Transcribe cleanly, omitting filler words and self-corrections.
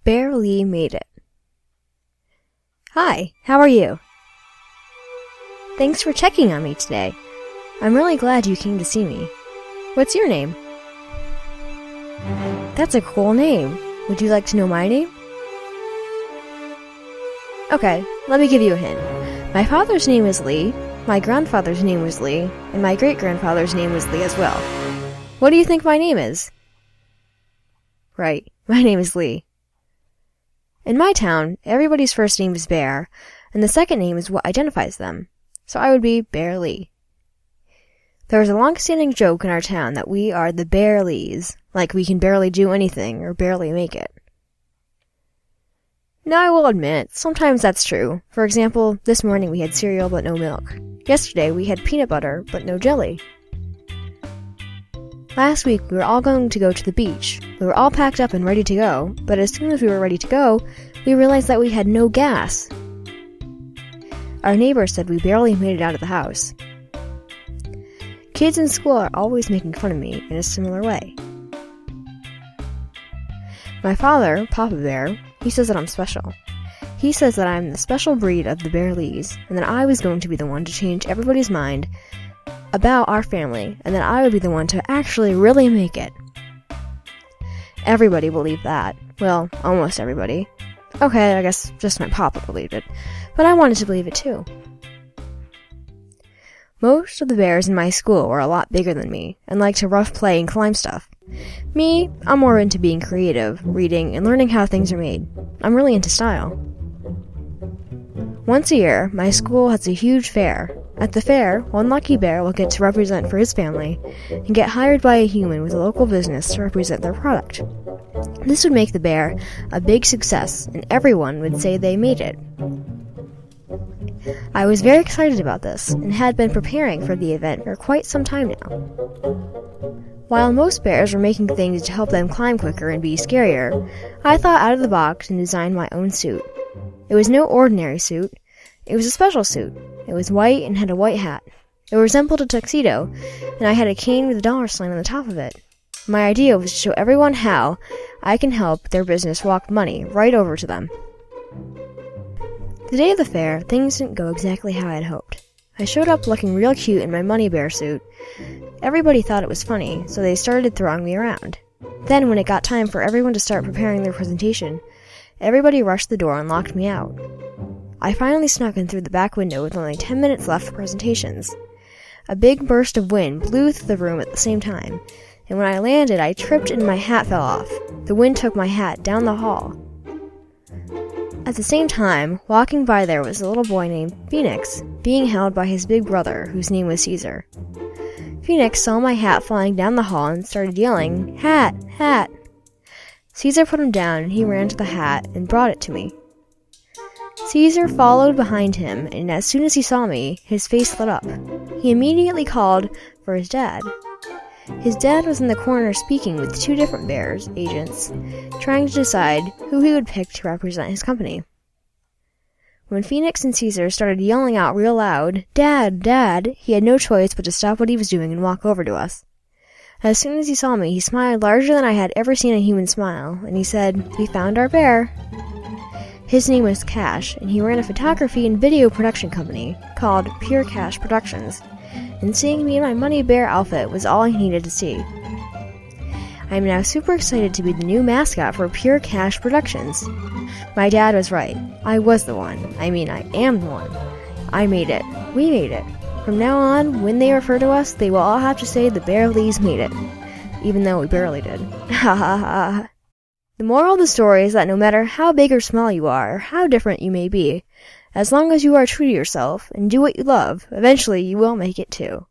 Barely made it. Hi, how are you? Thanks for checking on me today. I'm really glad you came to see me. What's your name? That's a cool name. Would you like to know my name? Okay, let me give you a hint. My father's name is Lee, my grandfather's name was Lee, and my great-grandfather's name was Lee as well. What do you think my name is? Right, my name is Lee. In my town, everybody's first name is Bear, and the second name is what identifies them, so I would be Bear Lee. There is a long-standing joke in our town that we are the Bear Lees, like we can barely do anything or barely make it. Now I will admit, sometimes that's true. For example, this morning we had cereal but no milk. Yesterday we had peanut butter but no jelly. Last week we were all going to go to the beach. We were all packed up and ready to go, but as soon as we were ready to go, we realized that we had no gas. Our neighbor said we barely made it out of the house. Kids in school are always making fun of me in a similar way. My father, Papa Bear, he says that I'm special. He says that I'm the special breed of the Bear Lees, and that I was going to be the one to change everybody's mind about our family, and that I would be the one to actually really make it. Everybody believed that. Well, almost everybody. Okay, I guess just my papa believed it, but I wanted to believe it too. Most of the bears in my school were a lot bigger than me, and liked to rough play and climb stuff. Me, I'm more into being creative, reading, and learning how things are made. I'm really into style. Once a year, my school has a huge fair. At the fair, one lucky bear will get to represent for his family, and get hired by a human with a local business to represent their product. This would make the bear a big success, and everyone would say they made it. I was very excited about this, and had been preparing for the event for quite some time now. While most bears were making things to help them climb quicker and be scarier, I thought out of the box and designed my own suit. It was no ordinary suit. It was a special suit. It was white and had a white hat. It resembled a tuxedo, and I had a cane with a dollar sign on the top of it. My idea was to show everyone how I can help their business walk money right over to them. The day of the fair, things didn't go exactly how I had hoped. I showed up looking real cute in my money bear suit. Everybody thought it was funny, so they started throwing me around. Then, when it got time for everyone to start preparing their presentation, everybody rushed the door and locked me out. I finally snuck in through the back window with only 10 minutes left for presentations. A big burst of wind blew through the room at the same time, and when I landed, I tripped and my hat fell off. The wind took my hat down the hall. At the same time, walking by there was a little boy named Phoenix, being held by his big brother, whose name was Cesar. Phoenix saw my hat flying down the hall and started yelling, "Hat! Hat!" Cesar put him down and he ran to the hat and brought it to me. Cesar followed behind him, and as soon as he saw me, his face lit up. He immediately called for his dad. His dad was in the corner speaking with two different bears agents, trying to decide who he would pick to represent his company. When Phoenix and Cesar started yelling out real loud, "Dad! Dad!" he had no choice but to stop what he was doing and walk over to us. As soon as he saw me, he smiled larger than I had ever seen a human smile, and he said, "We found our bear." His name was Cash, and he ran a photography and video production company called Pure Cash Productions, and seeing me in my money bear outfit was all he needed to see. I am now super excited to be the new mascot for Pure Cash Productions. My dad was right. I was the one. I am the one. I made it. We made it. From now on, when they refer to us, they will all have to say the Bear Lees made it. Even though we barely did. Ha ha ha. The moral of the story is that no matter how big or small you are, or how different you may be, as long as you are true to yourself and do what you love, eventually you will make it too.